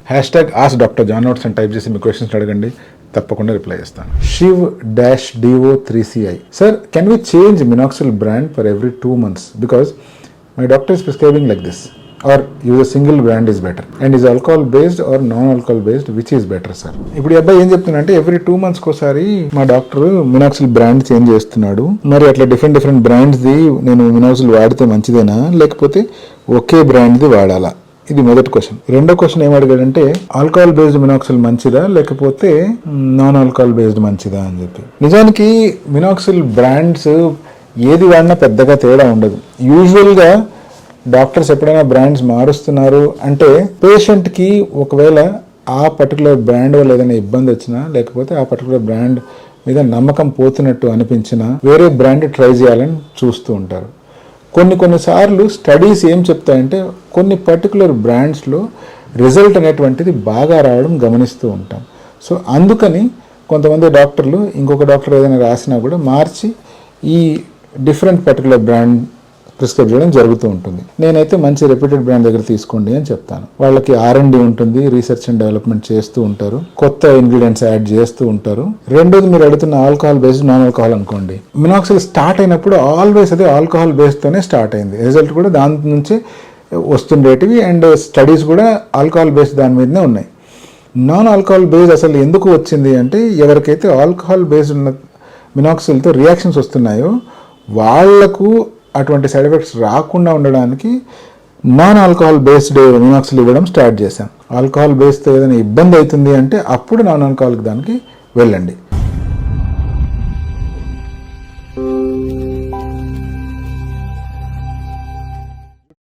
#AskDrJohnNotes అని type చేసి మీ questions అడగండి, తప్పకుండా రిప్లై చేస్తాను. Shiv-Do3CI. Sir, can we change Minoxidil brand for every 2 months? Because my doctor is prescribing like this. Or use a single brand is better. And is alcohol based or non-alcohol based, which is better, sir? ఇప్పుడు ఈ అబ్బాయి ఏం చెప్తున్నాడంటే every 2 months కోసారి మా doctor మినాక్సిల్ brand change చేస్తున్నాడు. మరి అట్లా different బ్రాండ్స్ది నేను మినాక్సిల్ వాడితే మంచిదేనా, లేకపోతే ఒకే బ్రాండ్ది వాడాలా? ఇది మొదటి క్వశ్చన్. రెండో క్వశ్చన్ ఏం అడిగాడంటే ఆల్కహాల్ బేస్డ్ మినాక్సిల్ మంచిదా లేకపోతే నాన్ ఆల్కహాల్ బేస్డ్ మంచిదా అని చెప్పి. నిజానికి మినాక్సిల్ బ్రాండ్స్ ఏది వాడినా పెద్దగా తేడా ఉండదు. యూజువల్గా డాక్టర్స్ ఎప్పుడైనా బ్రాండ్స్ మారుస్తున్నారు అంటే పేషెంట్కి ఒకవేళ ఆ పర్టికులర్ బ్రాండ్ వల్ల ఏదైనా ఇబ్బంది వచ్చినా, లేకపోతే ఆ పర్టికులర్ బ్రాండ్ మీద నమ్మకం పోతున్నట్టు అనిపించినా వేరే బ్రాండ్ ట్రై చేయాలని చూస్తూ ఉంటారు. కొన్నిసార్లు స్టడీస్ ఏం చెప్తాయంటే కొన్ని పర్టికులర్ బ్రాండ్స్లో రిజల్ట్ అనేటువంటిది బాగా రావడం గమనిస్తూ ఉంటాం. సో అందుకని కొంతమంది డాక్టర్లు ఇంకొక డాక్టర్ ఏదైనా రాసినా కూడా మార్చి ఈ డిఫరెంట్ పర్టికులర్ బ్రాండ్ ప్రిస్క్రైబ్ చేయడం జరుగుతూ ఉంటుంది. నేనైతే మంచి రెప్యూటెడ్ బ్రాండ్ దగ్గర తీసుకోండి అని చెప్తాను. వాళ్ళకి R&D ఉంటుంది, రీసెర్చ్ అండ్ డెవలప్మెంట్ చేస్తూ ఉంటారు, కొత్త ఇంగ్రీడియంట్స్ యాడ్ చేస్తూ ఉంటారు. రెండోది మీరు అడుగుతున్న ఆల్కహాల్ బేస్డ్ నాన్ ఆల్కహాల్ అనుకోండి, మినాక్సిల్ స్టార్ట్ అయినప్పుడు ఆల్వేస్ అదే ఆల్కహాల్ బేస్డ్తోనే స్టార్ట్ అయింది. రిజల్ట్ కూడా దాని నుంచి వస్తుండేటివి అండ్ స్టడీస్ కూడా ఆల్కహాల్ బేస్డ్ దాని మీదనే ఉన్నాయి. నాన్ ఆల్కహాల్ బేస్డ్ అసలు ఎందుకు వచ్చింది అంటే ఎవరికైతే ఆల్కహాల్ బేస్డ్ ఉన్న మినాక్సిల్తో రియాక్షన్స్ వస్తున్నాయో వాళ్లకు అటువంటి సైడ్ ఎఫెక్ట్స్ రాకుండా ఉండడానికి నాన్ ఆల్కహాల్ బేస్డ్ మినాక్సిల్ ఇవ్వడం స్టార్ట్ చేశాం. ఆల్కహాల్ బేస్తో ఏదైనా ఇబ్బంది అవుతుంది అంటే అప్పుడు నాన్ ఆల్కహాలిక్ దానికి వెళ్ళండి.